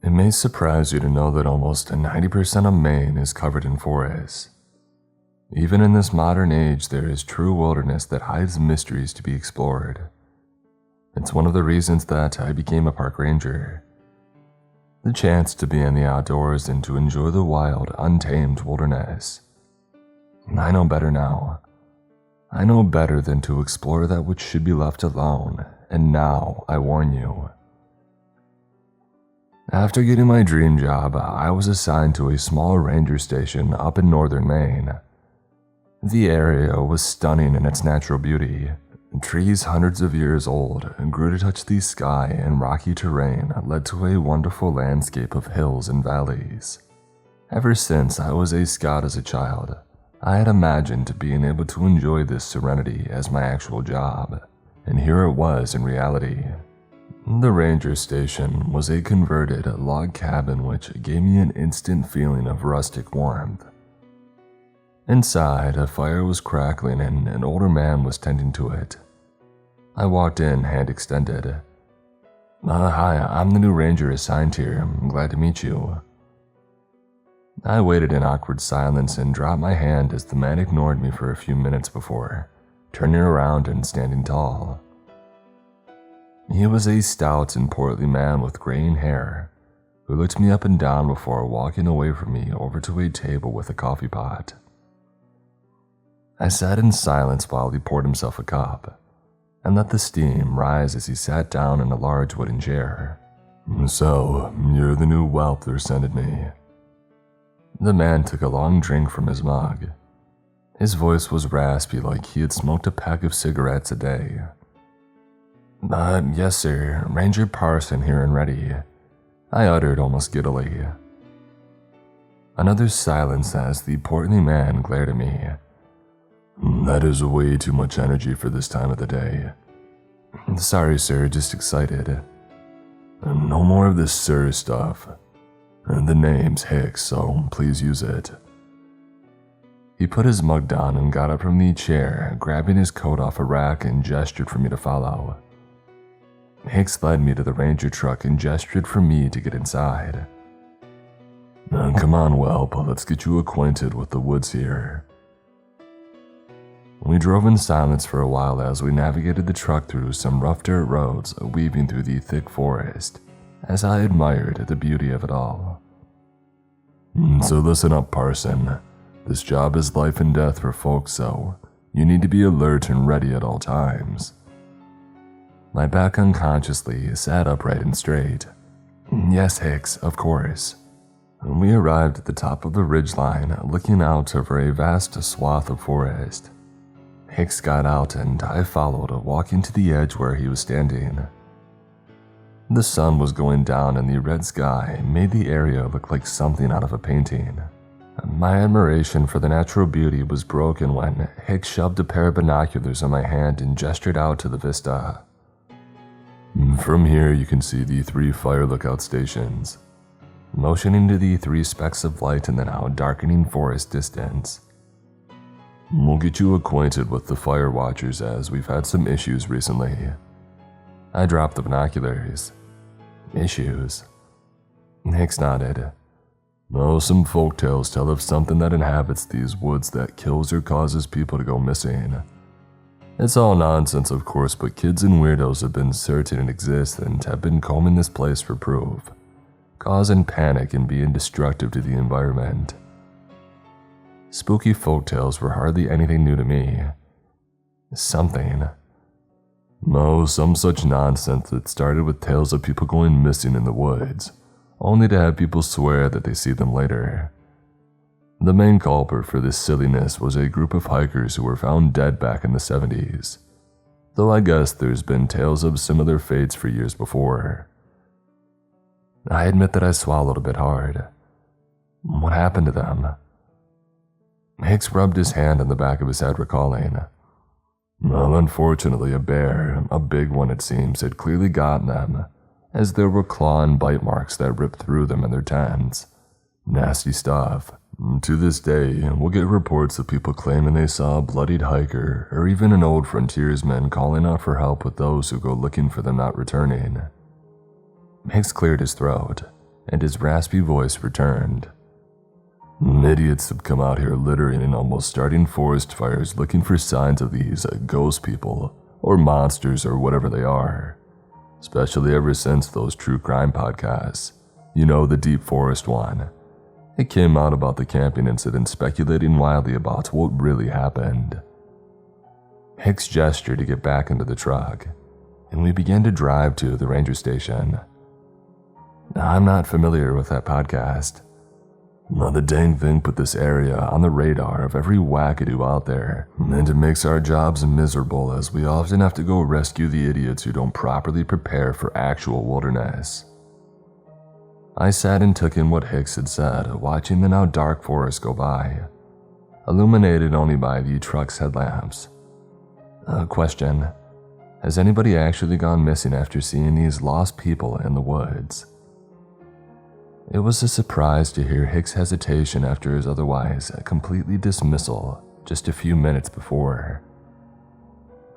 It may surprise you to know that almost 90% of Maine is covered in forests. Even in this modern age, there is true wilderness that hides mysteries to be explored. It's one of the reasons that I became a park ranger. The chance to be in the outdoors and to enjoy the wild, untamed wilderness. I know better now. I know better than to explore that which should be left alone, and now I warn you. After getting my dream job, I was assigned to a small ranger station up in northern Maine. The area was stunning in its natural beauty. Trees hundreds of years old grew to touch the sky, and rocky terrain led to a wonderful landscape of hills and valleys. Ever since I was a scout as a child, I had imagined being able to enjoy this serenity as my actual job, and here it was in reality. The ranger station was a converted log cabin which gave me an instant feeling of rustic warmth. Inside, a fire was crackling and an older man was tending to it. I walked in, hand extended. Hi, I'm the new ranger assigned here. I'm glad to meet you. I waited in awkward silence and dropped my hand as the man ignored me for a few minutes before turning around and standing tall. He was a stout and portly man with graying hair who looked me up and down before walking away from me over to a table with a coffee pot. I sat in silence while he poured himself a cup and let the steam rise as he sat down in a large wooden chair. So, you're the new whelp they're sending me. The man took a long drink from his mug. His voice was raspy like he had smoked a pack of cigarettes a day. Yes sir, Ranger Parson here and ready, I uttered almost giddily. Another silence as the portly man glared at me. That is way too much energy for this time of the day. Sorry sir, just excited. No more of this sir stuff. The name's Hicks, so please use it. He put his mug down and got up from the chair, grabbing his coat off a rack and gestured for me to follow. Hicks led me to the ranger truck and gestured for me to get inside. Come on, whelp, let's get you acquainted with the woods here. We drove in silence for a while as we navigated the truck through some rough dirt roads weaving through the thick forest, as I admired the beauty of it all. So listen up, Parson. This job is life and death for folks, so you need to be alert and ready at all times. My back unconsciously sat upright and straight. Yes, Hicks, of course. We arrived at the top of the ridgeline, looking out over a vast swath of forest. Hicks got out and I followed, walking to the edge where he was standing. The sun was going down and the red sky made the area look like something out of a painting. My admiration for the natural beauty was broken when Hicks shoved a pair of binoculars in my hand and gestured out to the vista. From here you can see the 3 fire lookout stations, motioning to the 3 specks of light in the now darkening forest distance. We'll get you acquainted with the fire watchers as we've had some issues recently. I dropped the binoculars. Issues? Hicks nodded. Some folktales tell of something that inhabits these woods that kills or causes people to go missing. It's all nonsense, of course, but kids and weirdos have been certain it exists and have been combing this place for proof, causing panic and being destructive to the environment. Spooky folktales were hardly anything new to me. Something. Some such nonsense that started with tales of people going missing in the woods, only to have people swear that they see them later. The main culprit for this silliness was a group of hikers who were found dead back in the 70s, though I guess there's been tales of similar fates for years before. I admit that I swallowed a bit hard. What happened to them? Hicks rubbed his hand on the back of his head, recalling. Unfortunately, a bear, a big one it seems, had clearly gotten them, as there were claw and bite marks that ripped through them in their tents. Nasty stuff. To this day, we'll get reports of people claiming they saw a bloodied hiker, or even an old frontiersman calling out for help with those who go looking for them not returning. Hicks cleared his throat, and his raspy voice returned. Idiots have come out here littering and almost starting forest fires looking for signs of these ghost people, or monsters, or whatever they are. Especially ever since those true crime podcasts. You know, the Deep Forest one. It came out about the camping incident, speculating wildly about what really happened. Hicks gestured to get back into the truck, and we began to drive to the ranger station. I'm not familiar with that podcast. Well, the dang thing put this area on the radar of every wackadoo out there, and it makes our jobs miserable as we often have to go rescue the idiots who don't properly prepare for actual wilderness. I sat and took in what Hicks had said, watching the now dark forest go by, illuminated only by the truck's headlamps. Question: has anybody actually gone missing after seeing these lost people in the woods? It was a surprise to hear Hicks' hesitation after his otherwise completely dismissal just a few minutes before.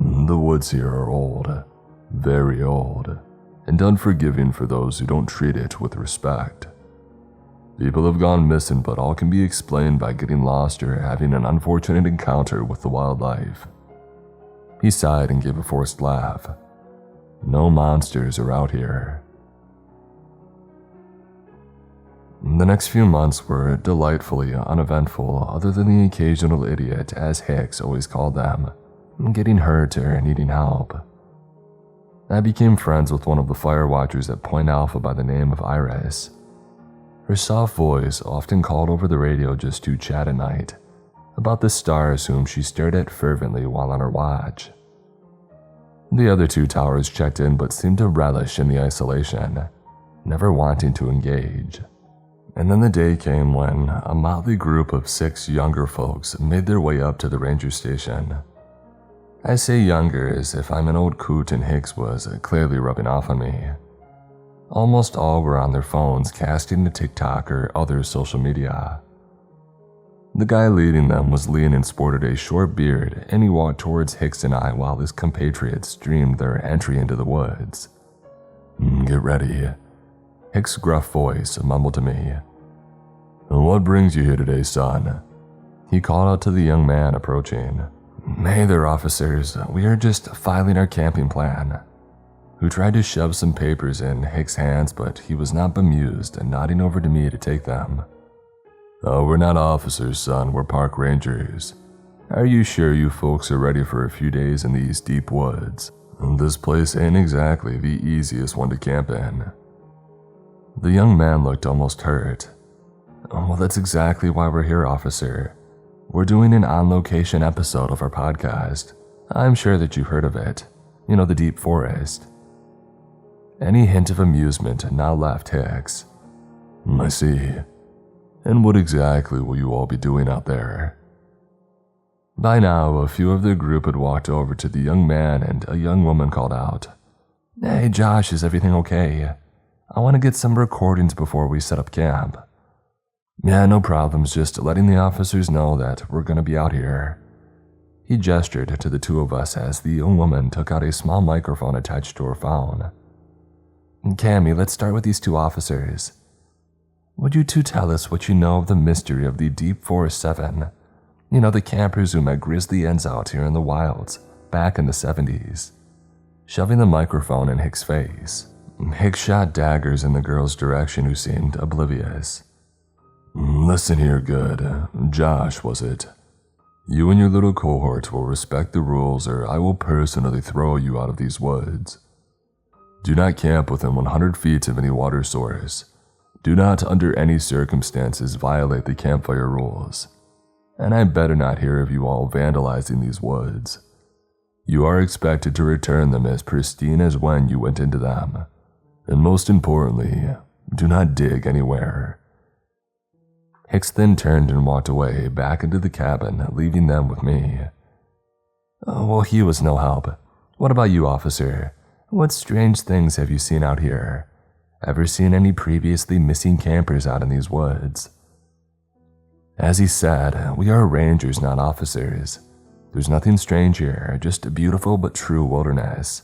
The woods here are old, very old, and unforgiving for those who don't treat it with respect. People have gone missing, but all can be explained by getting lost or having an unfortunate encounter with the wildlife. He sighed and gave a forced laugh. No monsters are out here. The next few months were delightfully uneventful, other than the occasional idiot, as Hicks always called them, getting hurt or needing help. I became friends with one of the fire watchers at Point Alpha by the name of Iris. Her soft voice often called over the radio just to chat at night, about the stars whom she stared at fervently while on her watch. The other two towers checked in but seemed to relish in the isolation, never wanting to engage. And then the day came when a motley group of 6 younger folks made their way up to the ranger station. I say younger as if I'm an old coot and Hicks was clearly rubbing off on me. Almost all were on their phones casting to TikTok or other social media. The guy leading them was lean and sported a short beard, and he walked towards Hicks and I while his compatriots streamed their entry into the woods. Get ready. Hicks' gruff voice mumbled to me. What brings you here today, son? He called out to the young man approaching. Hey there, officers. We are just filing our camping plan. Who tried to shove some papers in Hicks' hands, but he was not bemused and nodding over to me to take them. Oh, we're not officers, son. We're park rangers. Are you sure you folks are ready for a few days in these deep woods? This place ain't exactly the easiest one to camp in. The young man looked almost hurt. Well, that's exactly why we're here, officer. We're doing an on-location episode of our podcast. I'm sure that you've heard of it. You know, the Deep Forest. Any hint of amusement now left Hicks. I see. And what exactly will you all be doing out there? By now, a few of the group had walked over to the young man, and a young woman called out, Hey Josh, is everything okay? I want to get some recordings before we set up camp. Yeah, no problems, just letting the officers know that we're going to be out here. He gestured to the two of us as the young woman took out a small microphone attached to her phone. Cammy, let's start with these 2 officers. Would you 2 tell us what you know of the mystery of the Deep Forest 7? You know, the campers who met grisly ends out here in the wilds, back in the 70s. Shoving the microphone in Hicks' face, Hicks shot daggers in the girl's direction who seemed oblivious. Listen here, good. Josh, was it? You and your little cohort will respect the rules or I will personally throw you out of these woods. Do not camp within 100 feet of any water source. Do not under any circumstances violate the campfire rules. And I better not hear of you all vandalizing these woods. You are expected to return them as pristine as when you went into them. And most importantly, do not dig anywhere. Hicks then turned and walked away back into the cabin, leaving them with me. Oh, well, he was no help. What about you, officer? What strange things have you seen out here? Ever seen any previously missing campers out in these woods? As he said, we are rangers, not officers. There's nothing strange here, just a beautiful but true wilderness.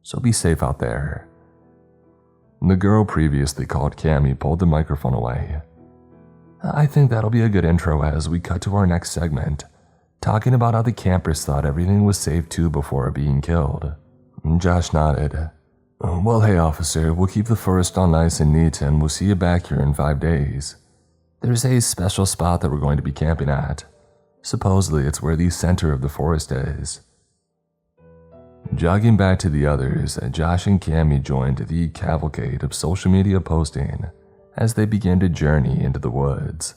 So be safe out there. The girl previously called Cammy pulled the microphone away. I think that'll be a good intro as we cut to our next segment, talking about how the campers thought everything was safe too before being killed. Josh nodded. Well, hey officer, we'll keep the forest all nice and neat and we'll see you back here in 5 days. There's a special spot that we're going to be camping at. Supposedly it's where the center of the forest is. Jogging back to the others, Josh and Cammy joined the cavalcade of social media posting as they began to journey into the woods.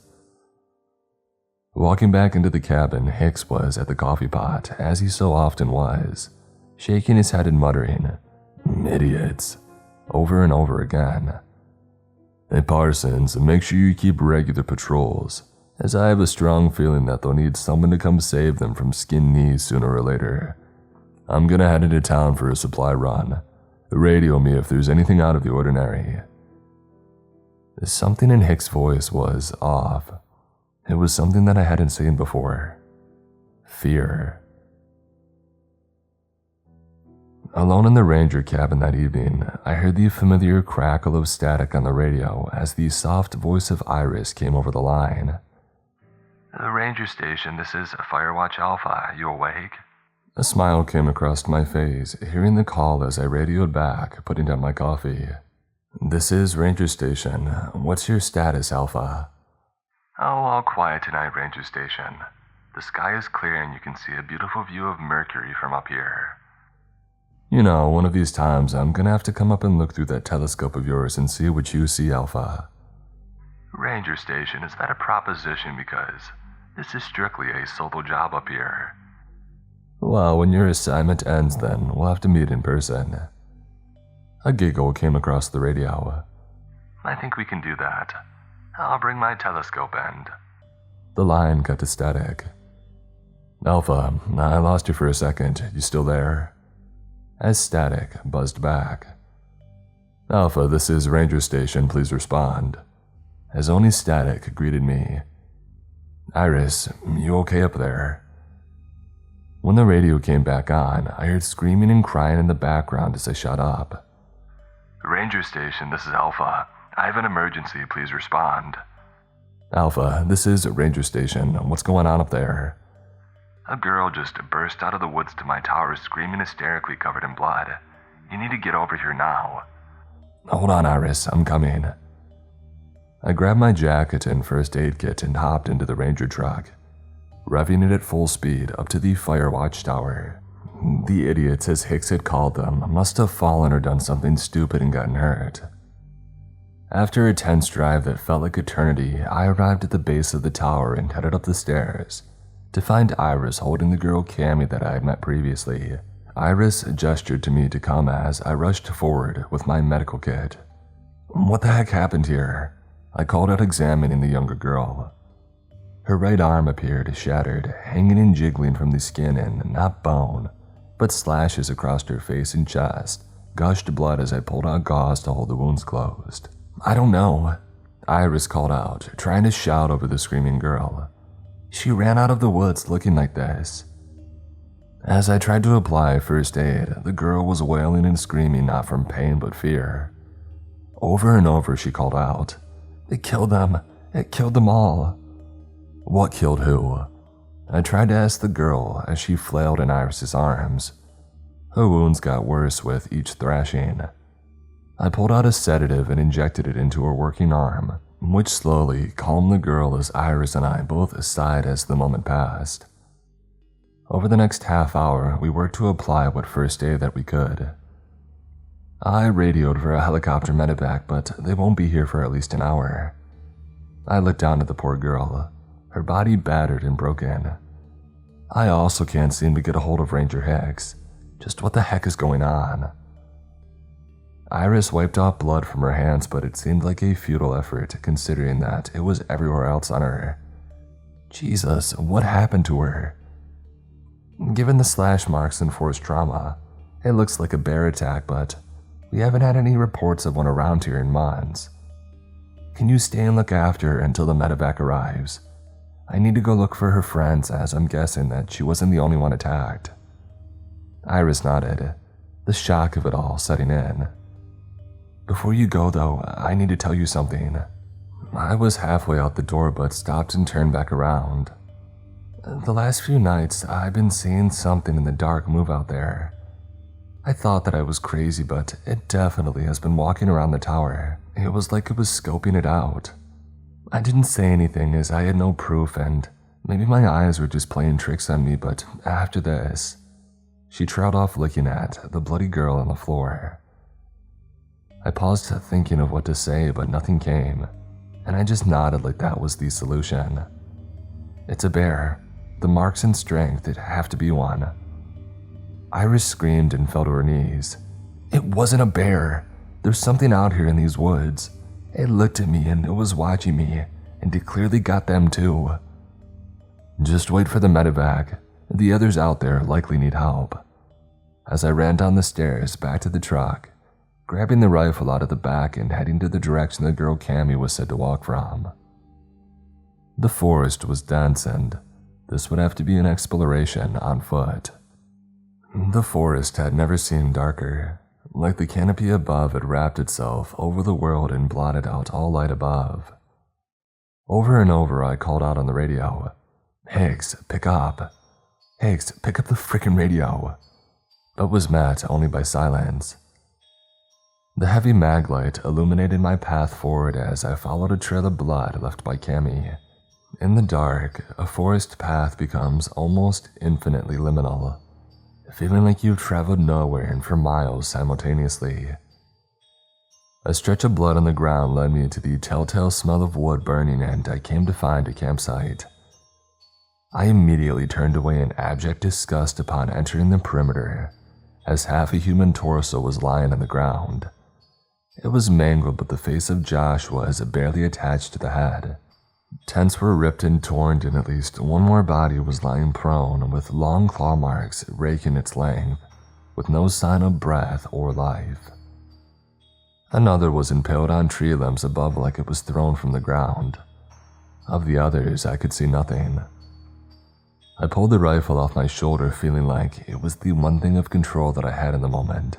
Walking back into the cabin, Hicks was at the coffee pot, as he so often was, shaking his head and muttering, "Idiots," over and over again. Hey Parsons, make sure you keep regular patrols, as I have a strong feeling that they'll need someone to come save them from skinned knees sooner or later. I'm gonna head into town for a supply run. Radio me if there's anything out of the ordinary. Something in Hicks' voice was off. It was something that I hadn't seen before. Fear. Alone in the ranger cabin that evening, I heard the familiar crackle of static on the radio as the soft voice of Iris came over the line. Ranger station, this is Firewatch Alpha. You awake? A smile came across my face, hearing the call as I radioed back, putting down my coffee. This is Ranger Station. What's your status, Alpha? Oh, all quiet tonight, Ranger Station. The sky is clear and you can see a beautiful view of Mercury from up here. You know, one of these times I'm gonna have to come up and look through that telescope of yours and see what you see, Alpha. Ranger Station, is that a proposition? Because this is strictly a solo job up here. Well, when your assignment ends then, we'll have to meet in person. A giggle came across the radio. I think we can do that. I'll bring my telescope and... The line cut to static. Alpha, I lost you for a second. You still there? As static buzzed back. Alpha, this is Ranger Station. Please respond. As only static greeted me. Iris, you okay up there? When the radio came back on, I heard screaming and crying in the background as I shut up. Ranger Station, this is Alpha. I have an emergency, please respond. Alpha, this is Ranger Station. What's going on up there? A girl just burst out of the woods to my tower screaming hysterically covered in blood. You need to get over here now. Hold on, Iris, I'm coming. I grabbed my jacket and first aid kit and hopped into the Ranger truck, revving it at full speed up to the fire watchtower. The idiots, as Hicks had called them, must have fallen or done something stupid and gotten hurt. After a tense drive that felt like eternity, I arrived at the base of the tower and headed up the stairs to find Iris holding the girl Cammy that I had met previously. Iris gestured to me to come as I rushed forward with my medical kit. What the heck happened here? I called out, examining the younger girl. Her right arm appeared shattered, hanging and jiggling from the skin and not bone, but slashes across her face and chest gushed blood as I pulled out gauze to hold the wounds closed. I don't know, Iris called out, trying to shout over the screaming girl. She ran out of the woods looking like this. As I tried to apply first aid, the girl was wailing and screaming not from pain but fear. Over and over she called out, "It killed them! It killed them all!" What killed who? I tried to ask the girl as she flailed in Iris's arms. Her wounds got worse with each thrashing. I pulled out a sedative and injected it into her working arm, which slowly calmed the girl as Iris and I both sighed as the moment passed. Over the next half hour, we worked to apply what first aid that we could. I radioed for a helicopter medevac, but they won't be here for at least an hour. I looked down at the poor girl, her body battered and broken. I also can't seem to get a hold of Ranger Hicks. Just what the heck is going on? Iris wiped off blood from her hands, but it seemed like a futile effort considering that it was everywhere else on her. Jesus, what happened to her? Given the slash marks and forced trauma, it looks like a bear attack, but we haven't had any reports of one around here in months. Can you stay and look after her until the medevac arrives? I need to go look for her friends, as I'm guessing that she wasn't the only one attacked. Iris nodded, the shock of it all setting in. Before you go though, I need to tell you something. I was halfway out the door but stopped and turned back around. The last few nights, I've been seeing something in the dark move out there. I thought that I was crazy, but it definitely has been walking around the tower. It was like it was scoping it out. I didn't say anything as I had no proof, and maybe my eyes were just playing tricks on me, but after this, she trailed off looking at the bloody girl on the floor. I paused thinking of what to say, but nothing came, and I just nodded like that was the solution. It's a bear. The marks and strength, it'd have to be one. Iris screamed and fell to her knees. It wasn't a bear. There's something out here in these woods. It looked at me and it was watching me, and it clearly got them too. Just wait for the medevac. The others out there likely need help. As I ran down the stairs back to the truck, grabbing the rifle out of the back and heading to the direction the girl Cammy was said to walk from. The forest was dense and this would have to be an exploration on foot. The forest had never seemed darker, like the canopy above had wrapped itself over the world and blotted out all light above. Over and over I called out on the radio, Hicks, pick up. Hicks, pick up the frickin' radio. But was met only by silence. The heavy mag light illuminated my path forward as I followed a trail of blood left by Cammy. In the dark, a forest path becomes almost infinitely liminal, feeling like you've traveled nowhere and for miles simultaneously. A stretch of blood on the ground led me to the telltale smell of wood burning, and I came to find a campsite. I immediately turned away in abject disgust upon entering the perimeter, as half a human torso was lying on the ground. It was mangled, but the face of Josh was barely attached to the head. Tents were ripped and torn, and at least one more body was lying prone with long claw marks raking its length, with no sign of breath or life. Another was impaled on tree limbs above like it was thrown from the ground. Of the others, I could see nothing. I pulled the rifle off my shoulder, feeling like it was the one thing of control that I had in the moment.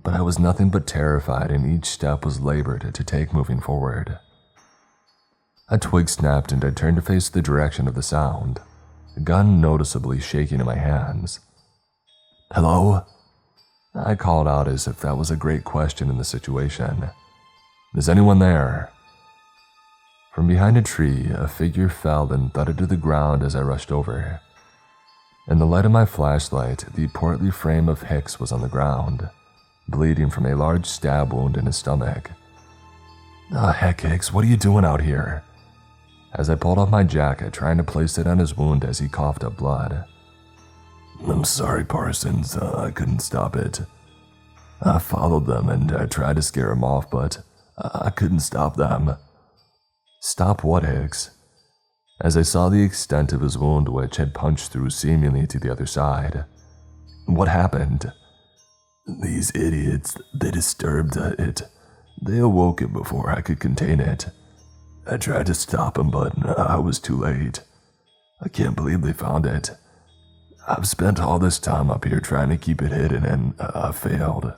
But I was nothing but terrified, and each step was labored to take moving forward. A twig snapped and I turned to face the direction of the sound, the gun noticeably shaking in my hands. Hello? I called out as if that was a great question in the situation. Is anyone there? From behind a tree, a figure fell and thudded to the ground as I rushed over. In the light of my flashlight, the portly frame of Hicks was on the ground, bleeding from a large stab wound in his stomach. Oh, heck, Hicks, what are you doing out here? As I pulled off my jacket, trying to place it on his wound as he coughed up blood. I'm sorry, Parsons, I couldn't stop it. I followed them and I tried to scare them off, but I couldn't stop them. Stop what, Hicks? As I saw the extent of his wound, which had punched through seemingly to the other side. What happened? These idiots, they disturbed it. They awoke it before I could contain it. I tried to stop them, but I was too late. I can't believe they found it. I've spent all this time up here trying to keep it hidden, and I failed.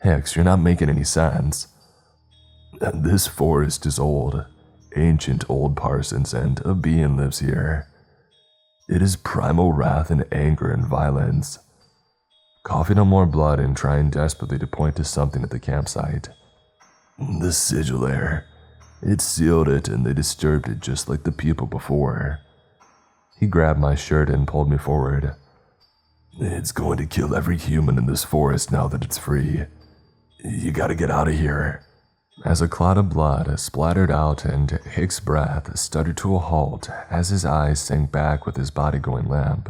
Hicks, you're not making any sense. This forest is old, ancient old, Parsons, and a being lives here. It is primal wrath and anger and violence. Coughing up more blood and trying desperately to point to something at the campsite. The sigil there. It sealed it and they disturbed it just like the people before. He grabbed my shirt and pulled me forward. It's going to kill every human in this forest now that it's free. You gotta get out of here. As a clot of blood splattered out and Hicks' breath stuttered to a halt as his eyes sank back with his body going limp.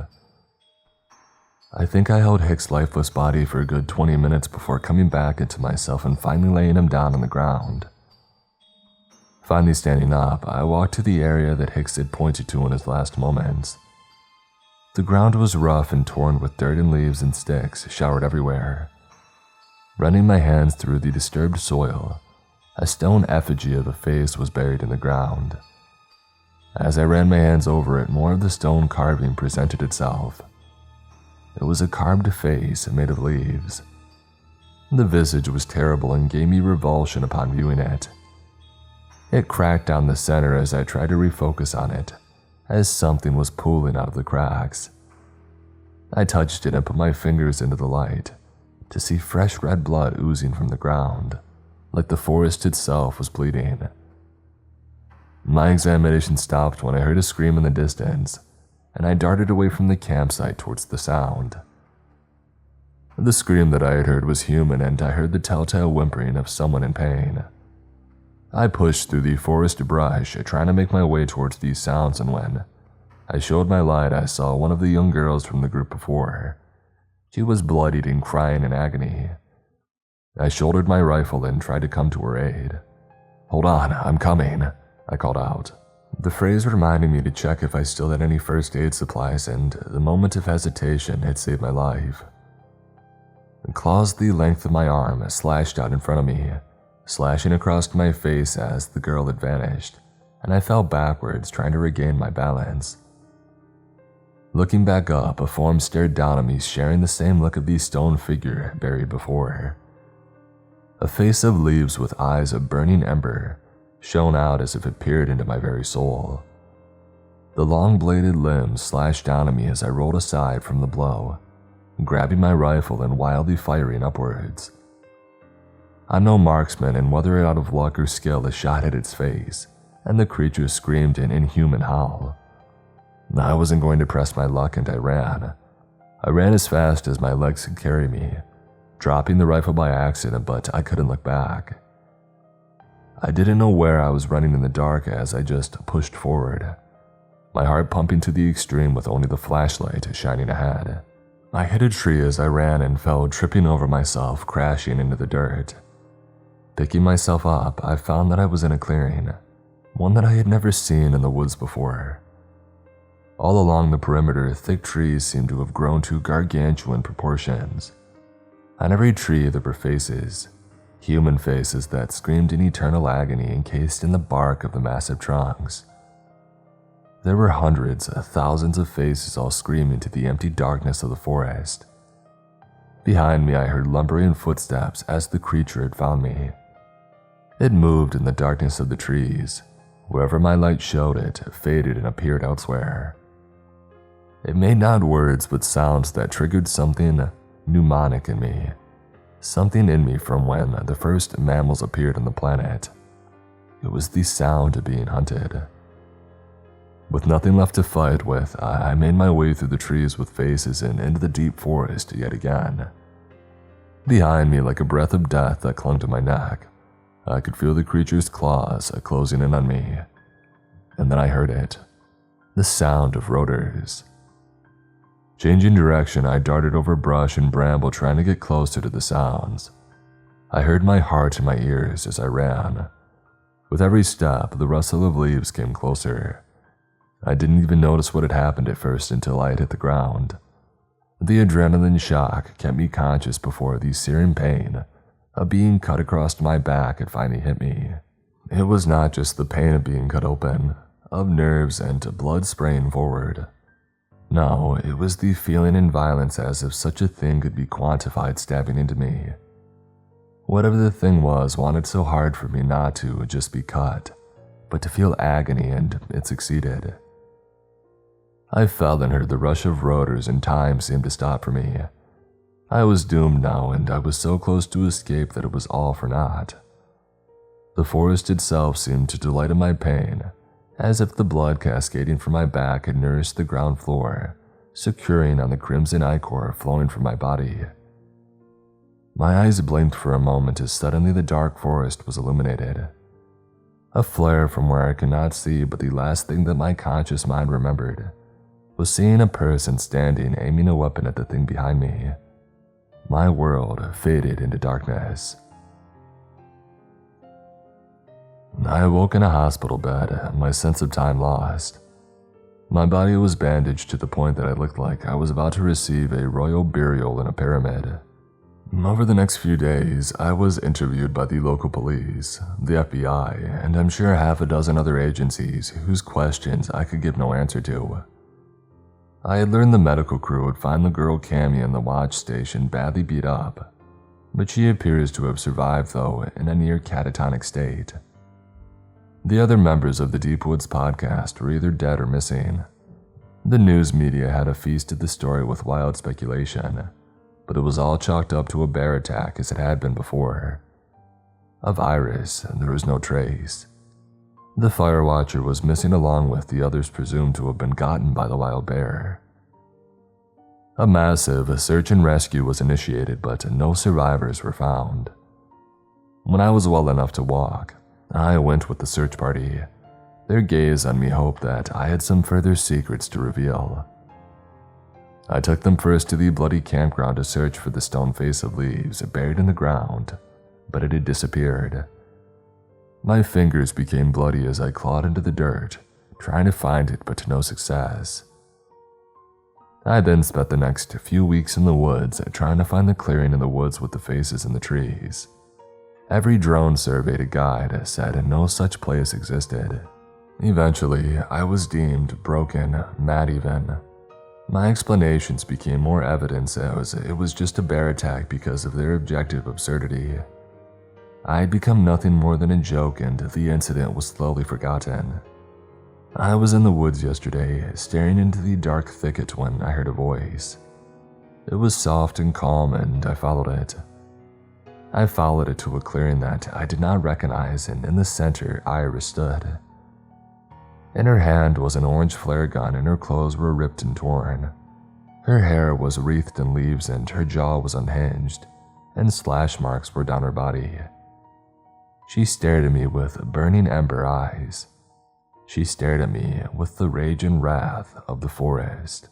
I think I held Hicks' lifeless body for a good 20 minutes before coming back into myself and finally laying him down on the ground. Finally standing up, I walked to the area that Hicks had pointed to in his last moments. The ground was rough and torn with dirt and leaves and sticks showered everywhere. Running my hands through the disturbed soil, a stone effigy of a face was buried in the ground. As I ran my hands over it, more of the stone carving presented itself. It was a carved face made of leaves. The visage was terrible and gave me revulsion upon viewing it. It cracked down the center as I tried to refocus on it, as something was pooling out of the cracks. I touched it and put my fingers into the light to see fresh red blood oozing from the ground, like the forest itself was bleeding. My examination stopped when I heard a scream in the distance, and I darted away from the campsite towards the sound. The scream that I had heard was human, and I heard the telltale whimpering of someone in pain. I pushed through the forest brush, trying to make my way towards these sounds, and when I showed my light, I saw one of the young girls from the group before. She was bloodied and crying in agony. I shouldered my rifle and tried to come to her aid. "Hold on, I'm coming," I called out. The phrase reminded me to check if I still had any first aid supplies, and the moment of hesitation had saved my life. Claws the length of my arm slashed out in front of me, slashing across my face as the girl had vanished, and I fell backwards trying to regain my balance. Looking back up, a form stared down at me, sharing the same look of the stone figure buried before her. A face of leaves with eyes of burning ember shone out as if it peered into my very soul. The long-bladed limbs slashed down at me as I rolled aside from the blow, grabbing my rifle and wildly firing upwards. I'm no marksman, and whether out of luck or skill, a shot hit its face, and the creature screamed an inhuman howl. I wasn't going to press my luck, and I ran. I ran as fast as my legs could carry me, dropping the rifle by accident, but I couldn't look back. I didn't know where I was running in the dark as I just pushed forward, my heart pumping to the extreme with only the flashlight shining ahead. I hit a tree as I ran and fell, tripping over myself, crashing into the dirt. Picking myself up, I found that I was in a clearing, one that I had never seen in the woods before. All along the perimeter, thick trees seemed to have grown to gargantuan proportions. On every tree there were faces, human faces that screamed in eternal agony encased in the bark of the massive trunks. There were hundreds, thousands of faces all screaming to the empty darkness of the forest. Behind me I heard lumbering footsteps as the creature had found me. It moved in the darkness of the trees. Wherever my light showed it, faded and appeared elsewhere. It made not words but sounds that triggered something mnemonic in me. Something in me from when the first mammals appeared on the planet. It was the sound of being hunted. With nothing left to fight with, I made my way through the trees with faces and into the deep forest yet again. Behind me, like a breath of death that clung to my neck, I could feel the creature's claws closing in on me. And then I heard it. The sound of rotors. Changing direction, I darted over brush and bramble trying to get closer to the sounds. I heard my heart in my ears as I ran. With every step, the rustle of leaves came closer. I didn't even notice what had happened at first until I had hit the ground. The adrenaline shock kept me conscious before the searing pain of being cut across my back had finally hit me. It was not just the pain of being cut open, of nerves and blood spraying forward. No, it was the feeling and violence as if such a thing could be quantified stabbing into me. Whatever the thing was wanted so hard for me not to just be cut, but to feel agony, and it succeeded. I fell and heard the rush of rotors, and time seemed to stop for me. I was doomed now, and I was so close to escape that it was all for naught. The forest itself seemed to delight in my pain, as if the blood cascading from my back had nourished the ground floor, securing on the crimson ichor flowing from my body. My eyes blinked for a moment as suddenly the dark forest was illuminated. A flare from where I could not see, but the last thing that my conscious mind remembered was seeing a person standing aiming a weapon at the thing behind me. My world faded into darkness. I awoke in a hospital bed, my sense of time lost. My body was bandaged to the point that I looked like I was about to receive a royal burial in a pyramid. Over the next few days, I was interviewed by the local police, the FBI, and I'm sure half a dozen other agencies whose questions I could give no answer to. I had learned the medical crew would find the girl Cammy in the watch station badly beat up. but she appears to have survived, though, in a near catatonic state. The other members of the Deep Woods podcast were either dead or missing. The news media had feasted the story with wild speculation, but it was all chalked up to a bear attack as it had been before. Of Iris, there was no trace. The fire watcher was missing along with the others presumed to have been gotten by the wild bear. A massive search and rescue was initiated, but no survivors were found. When I was well enough to walk, I went with the search party. Their gaze on me hoped that I had some further secrets to reveal. I took them first to the bloody campground to search for the stone face of leaves buried in the ground, but it had disappeared. My fingers became bloody as I clawed into the dirt, trying to find it, but to no success. I then spent the next few weeks in the woods trying to find the clearing in the woods with the faces in the trees. Every drone survey to guide said no such place existed. Eventually, I was deemed broken, mad even. My explanations became more evidence as it was just a bear attack because of their objective absurdity. I had become nothing more than a joke and the incident was slowly forgotten. I was in the woods yesterday, staring into the dark thicket when I heard a voice. It was soft and calm and I followed it. I followed it to a clearing that I did not recognize, and in the center Iris stood. In her hand was an orange flare gun and her clothes were ripped and torn. Her hair was wreathed in leaves and her jaw was unhinged, and slash marks were down her body. She stared at me with burning ember eyes. She stared at me with the rage and wrath of the forest.